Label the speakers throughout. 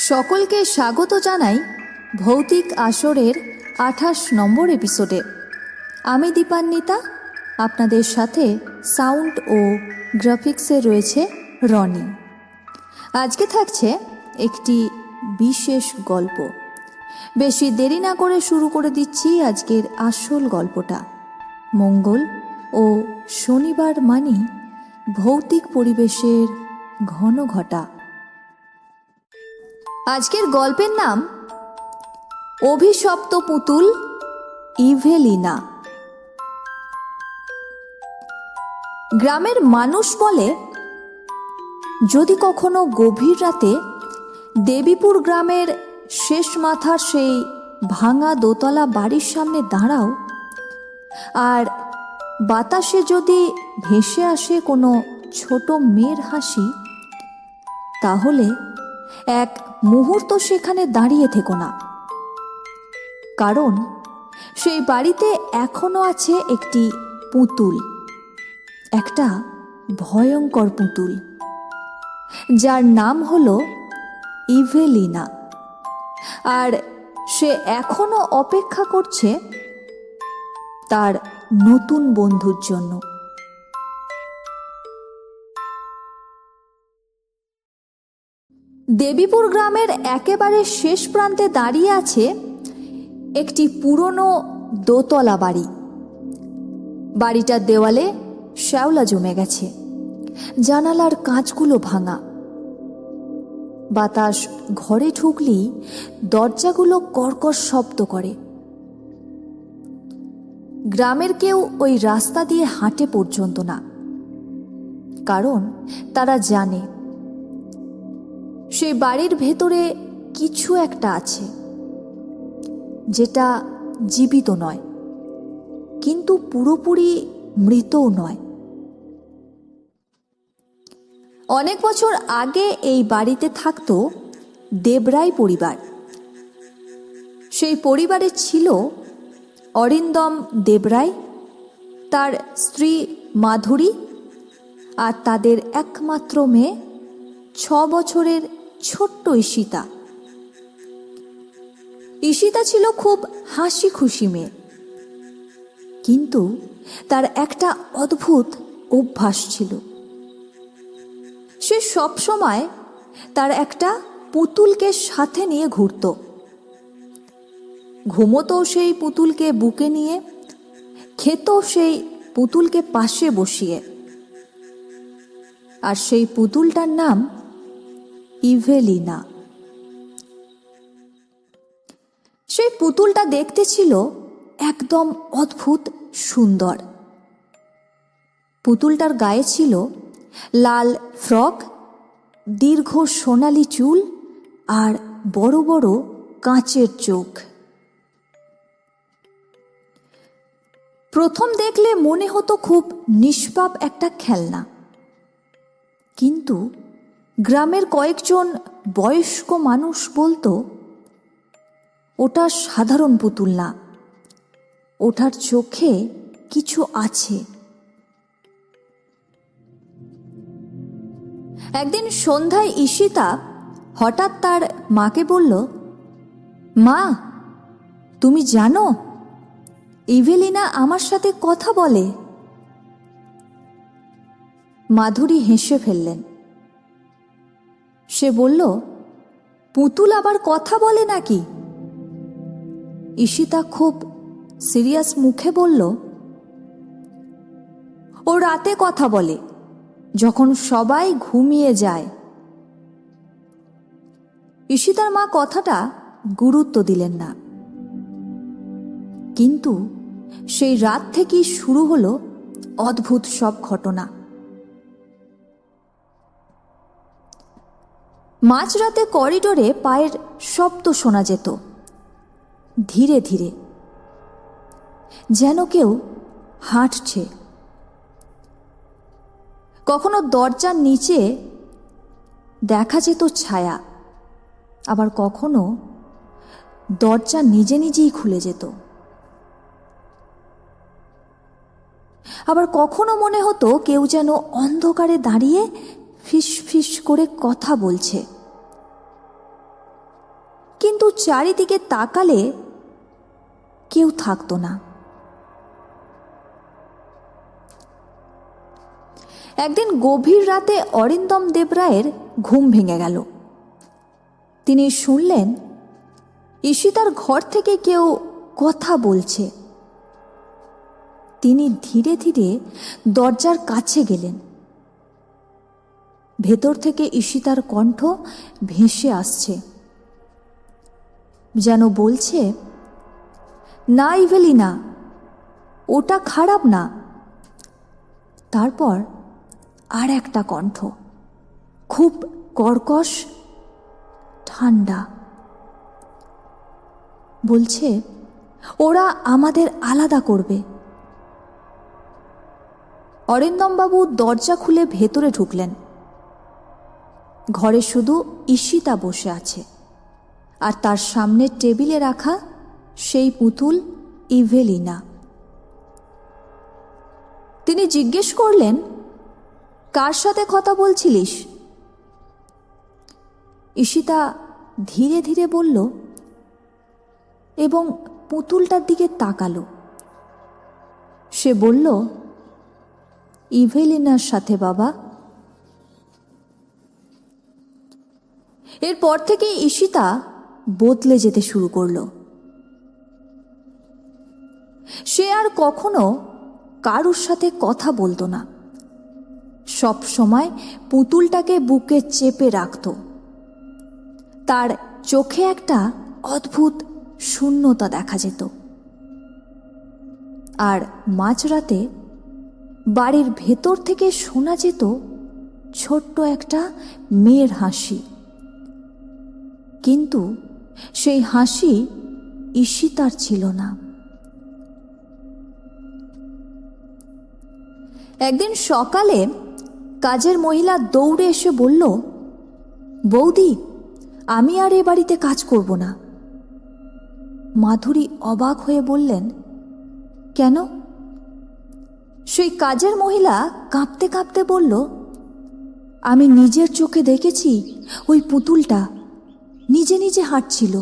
Speaker 1: সকলকে স্বাগত জানাই ভৌতিক আসরের ২৮ নম্বর এপিসোডে। আমি দীপান্বিতা, আপনাদের সাথে সাউন্ড ও গ্রাফিক্সে রয়েছে রনি। আজকে থাকছে একটি বিশেষ গল্প। বেশি দেরি না করে শুরু করে দিচ্ছি আজকের আসল গল্পটা। মঙ্গল ও শনিবার মানেই ভৌতিক পরিবেশের ঘন ঘটা। আজকের গল্পের নাম অভিশপ্ত পুতুল ইভেলিনা। গ্রামের মানুষ বলে, যদি কখনো গভীর রাতে দেবীপুর গ্রামের শেষ মাথার সেই ভাঙা দোতলা বাড়ির সামনে দাঁড়াও, আর বাতাসে যদি ভেসে আসে কোনো ছোট মেয়ের হাসি, তাহলে এক মুহূর্ত সেখানে দাঁড়িয়ে থেকো না, কারণ সেই বাড়িতে এখনো আছে একটি পুতুল, একটা ভয়ঙ্কর পুতুল, যার নাম হলো ইভেলিনা। আর সে এখনো অপেক্ষা করছে তার নতুন বন্ধুর জন্য। দেবীপুর গ্রামের একেবারে শেষ প্রান্তে দাঁড়িয়ে আছে একটি পুরনো দোতলা বাড়ি। বাড়িটার দেওয়ালে শ্যাওলা জমে গেছে, জানালার কাঁচগুলো ভাঙা। বাতাস ঘরে ঢুকলেই দরজাগুলো কর্কশ শব্দ করে। গ্রামের কেউ ওই রাস্তা দিয়ে হাঁটে পর্যন্ত না, কারণ তারা জানে সেই বাড়ির ভেতরে কিছু একটা আছে, যেটা জীবিত নয়, কিন্তু পুরোপুরি মৃতও নয়। অনেক বছর আগে এই বাড়িতে থাকতো দেবরায় পরিবার। সেই পরিবারে ছিল অরিন্দম দেবরায়, তার স্ত্রী মাধুরী, আর তাদের একমাত্র মেয়ে ৬ বছরের ছোট্ট ঈশিতা। ঈশিতা ছিল খুব হাসি খুশি মেয়ে, কিন্তু তার একটা অদ্ভুত অভ্যাস ছিল। সে সব সময় তার একটা পুতুলকে সাথে নিয়ে ঘুরত। ঘুমোতো সেই পুতুলকে বুকে নিয়ে, খেত সেই পুতুলকে পাশে বসিয়ে। আর সেই পুতুলটার নাম ইভেলিনা। সেই পুতুলটা দেখতে ছিল একদম অদ্ভুত সুন্দর। পুতুলটার গায়ে ছিল লাল ফ্রক, দীর্ঘ সোনালি চুল আর বড় বড় কাঁচের চোখ। প্রথম দেখলে মনে হতো খুব নিষ্পাপ একটা খেলনা, কিন্তু গ্রামের কয়েকজন বয়স্ক মানুষ বলতো ওটা সাধারণ পুতুল না, ওটার চোখে কিছু আছে। একদিন সন্ধ্যায় ঈশিতা হঠাৎ তার মাকে বলল, মা, তুমি জানো ইভেলিনা আমার সাথে কথা বলে। মাধুরী হেসে ফেললেন। সে বলল, পুতুল আবার কথা বলে নাকি? ঈশিতা খুব সিরিয়াস মুখে বলল, ও রাতে কথা বলে, যখন সবাই ঘুমিয়ে যায়। ঈশিতার মা কথাটা গুরুত্ব দিলেন না, কিন্তু সেই রাত থেকেই শুরু হলো অদ্ভুত সব ঘটনা। মাঝরাতে করিডোরে পায়ের শব্দ শোনা যেত, ধীরে ধীরে, যেন কেউ হাঁটছে। কখনো দরজার নিচে দেখা যেত ছায়া, আবার কখনো দরজা নিজে নিজেই খুলে যেত। আবার কখনো মনে হতো কেউ যেন অন্ধকারে দাঁড়িয়ে ফিস ফিস করে কথা বলছে। চারিদিকে তাকালে কেউ থাকতো না। একদিন গভীর রাতে অরিন্দম দেবরায়ের ঘুম ভেঙে গেল। তিনি শুনলেন ঈশিতার ঘর থেকে কেউ কথা বলছে। তিনি ধীরে ধীরে দরজার কাছে গেলেন। ভেতর থেকে ঈশিতার কণ্ঠ ভেসে আসছে, যেন বলছে, না ইভেলিনা, ওটা খারাপ না। তারপর আর একটা কণ্ঠ, খুব কর্কশ, ঠান্ডা, বলছে, ওরা আমাদের আলাদা করবে। অরিন্দমবাবু দরজা খুলে ভেতরে ঢুকলেন। ঘরে শুধু ঈশিতা বসে আছে, আর তার সামনে টেবিলে রাখা সেই পুতুল ইভেলিনা। তিনি জিজ্ঞেস করলেন, কার সাথে কথা বলছিলিস? ঈশিতা ধীরে ধীরে বলল এবং পুতুলটার দিকে তাকালো। সে বলল, ইভেলিনার সাথে বাবা। এরপর থেকে ঈশিতা বদলে যেতে শুরু করল। সে আর কখনো কারুর সাথে কথা বলতো না। সব সময় পুতুলটাকে বুকে চেপে রাখত। তার চোখে একটা অদ্ভুত শূন্যতা দেখা যেত। আর মাঝরাতে বাড়ির ভেতর থেকে শোনা যেত ছোট্ট একটা মেয়ের হাসি। কিন্তু সেই হাসি ঈশিতার ছিল না। একদিন সকালে কাজের মহিলা দৌড়ে এসে বলল, বৌদি, আমি আর এ বাড়িতে কাজ করব না। মাধুরী অবাক হয়ে বললেন, কেন? সেই কাজের মহিলা কাঁপতে কাঁপতে বলল, আমি নিজের চোখে দেখেছি ওই পুতুলটা নিজে নিজে হাঁটছিল।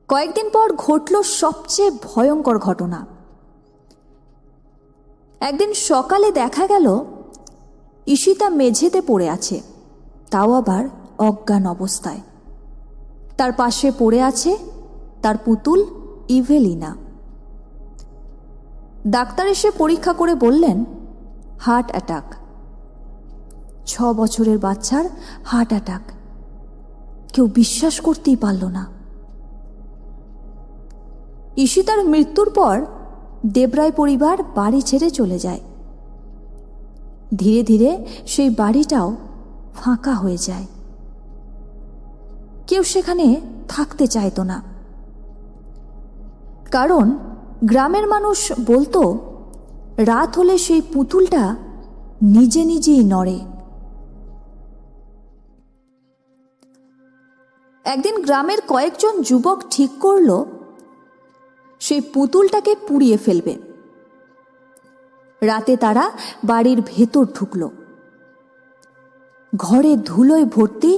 Speaker 1: কয়েকদিন পর ঘটল সবচেয়ে ভয়ঙ্কর ঘটনা। একদিন সকালে দেখা গেল ঈশিতা মেঝেতে পড়ে আছে, তাও আবার অজ্ঞান অবস্থায়। তার পাশে পড়ে আছে তার পুতুল ইভেলিনা। ডাক্তার এসে পরীক্ষা করে বললেন, হার্ট অ্যাটাক। 6 বছরের বাচ্চার হার্ট অ্যাটাক। কেউ বিশ্বাস করতেই পারল না। ঈশিতার মৃত্যুর পর দেবরায় পরিবার বাড়ি ছেড়ে চলে যায়। ধীরে ধীরে সেই বাড়িটাও ফাঁকা হয়ে যায়। কেউ সেখানে থাকতে চাইতো না, কারণ গ্রামের মানুষ বলতো রাত হলে সেই পুতুলটা নিজে নিজেই নড়ে। একদিন গ্রামের কয়েকজন যুবক ঠিক করল সেই পুতুলটাকে পুড়িয়ে ফেলবে। রাতে তারা বাড়ির ভেতর ঢুকল। ঘরে ধুলোয় ভর্তি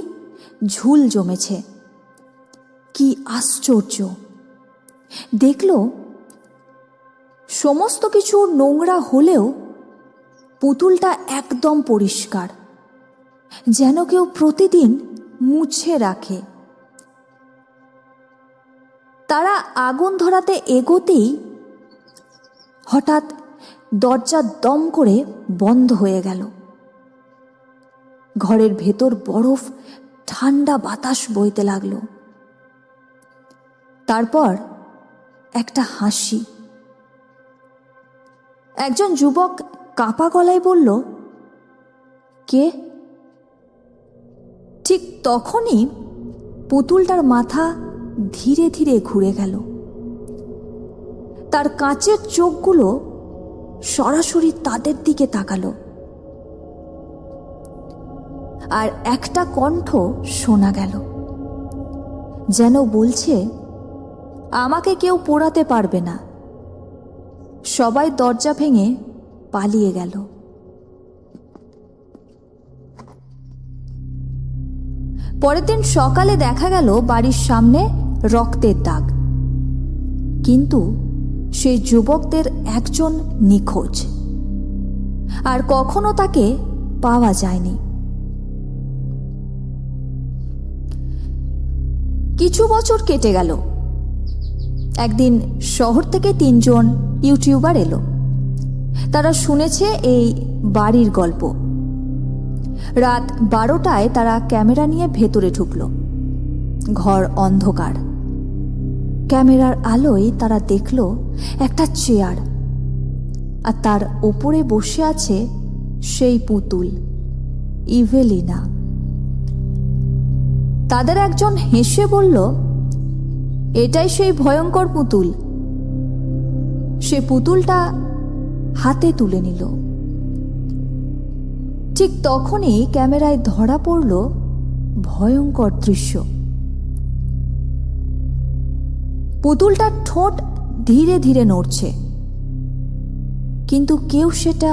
Speaker 1: ঝুল জমেছে। কি আশ্চর্য! দেখল সমস্ত কিছু নোংরা হলেও পুতুলটা একদম পরিষ্কার, যেন কেউ প্রতিদিন মুছে রাখে। তারা আগুন ধরাতে এগোতেই হঠাৎ দরজা দম করে বন্ধ হয়ে গেল। ঘরের ভেতর বরফ ঠান্ডা বাতাস বইতে লাগলো। তারপর একটা হাসি। একজন যুবক কাঁপা গলায় বলল, কে? ঠিক তখনই পুতুলটার মাথা ধীরে ধীরে ঘুরে গেল। তার কাঁচের চোখগুলো সরাসরি তাদের দিকে তাকালো। আর একটা কণ্ঠ শোনা গেল, যেন বলছে, আমাকে কেউ পোড়াতে পারবে না। সবাই দরজা ভেঙে পালিয়ে গেল। পরের দিন সকালে দেখা গেল বাড়ির সামনে রক্তের দাগ, কিন্তু সেই যুবকদের একজন নিখোঁজ, আর কখনো তাকে পাওয়া যায়নি। কিছু বছর কেটে গেল। একদিন শহর থেকে 3 জন ইউটিউবার এলো। তারা শুনেছে এই বাড়ির গল্প। রাত 12টায় তারা ক্যামেরা নিয়ে ভেতরে ঢুকলো। ঘর অন্ধকার। ক্যামেরার আলোয় তারা দেখল একটা চেয়ার, আর তার ওপরে বসে আছে সেই পুতুল ইভেলিনা। তাদের একজন হেসে বলল, এটাই সেই ভয়ঙ্কর পুতুল। সে পুতুলটা হাতে তুলে নিল। ঠিক তখনই ক্যামেরায় ধরা পড়ল ভয়ঙ্কর দৃশ্য। পুতুলটার ঠোঁট ধীরে ধীরে নড়ছে, কিন্তু কেউ সেটা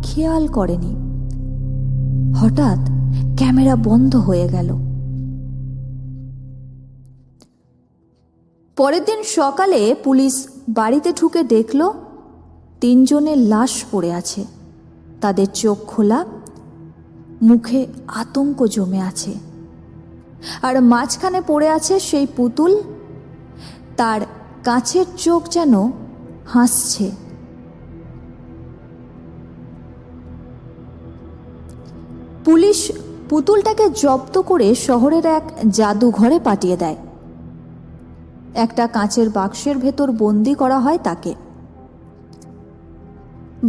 Speaker 1: খেয়াল করেনি। হঠাৎ ক্যামেরা বন্ধ হয়ে গেল। পরের দিন সকালে পুলিশ বাড়িতে ঢুকে দেখল 3 জনের লাশ পড়ে আছে। তাদের চোখ খোলা, মুখে আতঙ্ক জমে আছে, আর মাঝখানে পড়ে আছে সেই পুতুল। তার কাছের চোখ যেন হাসছে। পুলিশ পুতুলটাকে জব্দ করে শহরের এক জাদুঘরে পাঠিয়ে দেয়। একটা কাঁচের বাক্সের ভেতর বন্দি করা হয় তাকে।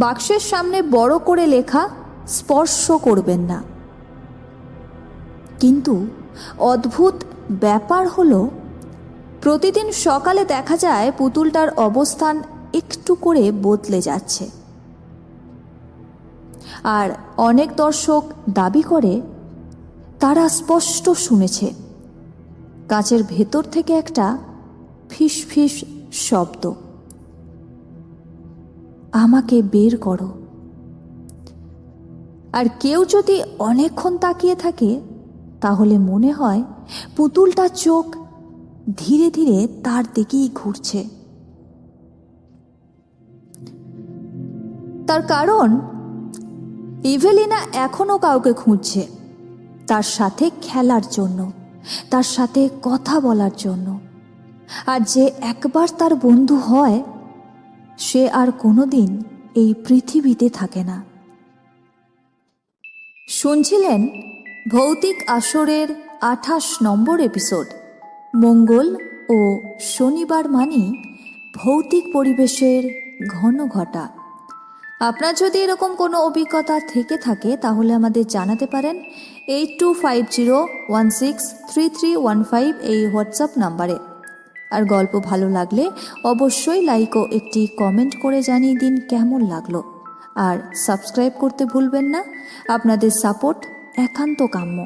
Speaker 1: বাক্সের সামনে বড় করে লেখা, স্পর্শ করবেন না। কিন্তু অদ্ভুত ব্যাপার হলো, প্রতিদিন সকালে দেখা যায় পুতুলটার অবস্থান একটু করে বদলে যাচ্ছে। আর অনেক দর্শক দাবি করে তারা স্পষ্ট শুনেছে কাঁচের ভেতর থেকে একটা ফিস ফিস শব্দ, আমাকে বের করো। আর কেউ যদি অনেকক্ষণ তাকিয়ে থাকে তাহলে মনে হয় পুতুলটার চোখ ধীরে ধীরে তার দিকেই ঘুরছে। তার কারণ, ইভেলিনা এখনো কাউকে খুঁজছে, তার সাথে খেলার জন্য, তার সাথে কথা বলার জন্য। আর যে একবার তার বন্ধু হয়, সে আর কোনোদিন এই পৃথিবীতে থাকে না। শুনছিলেন ভৌতিক আসরের 28 নম্বর এপিসোড। মঙ্গল ও শনিবার মানেই ভৌতিক পরিবেশের ঘন ঘটা। আপনার যদি এরকম কোনো অভিজ্ঞতা থেকে থাকে তাহলে আমাদের জানাতে পারেন 8250163315 এই হোয়াটসঅ্যাপ নাম্বারে। আর গল্প ভালো লাগলে অবশ্যই লাইক ও একটি কমেন্ট করে জানিয়ে দিন কেমন লাগলো। আর সাবস্ক্রাইব করতে ভুলবেন না, আপনাদের সাপোর্ট একান্ত কাম্য।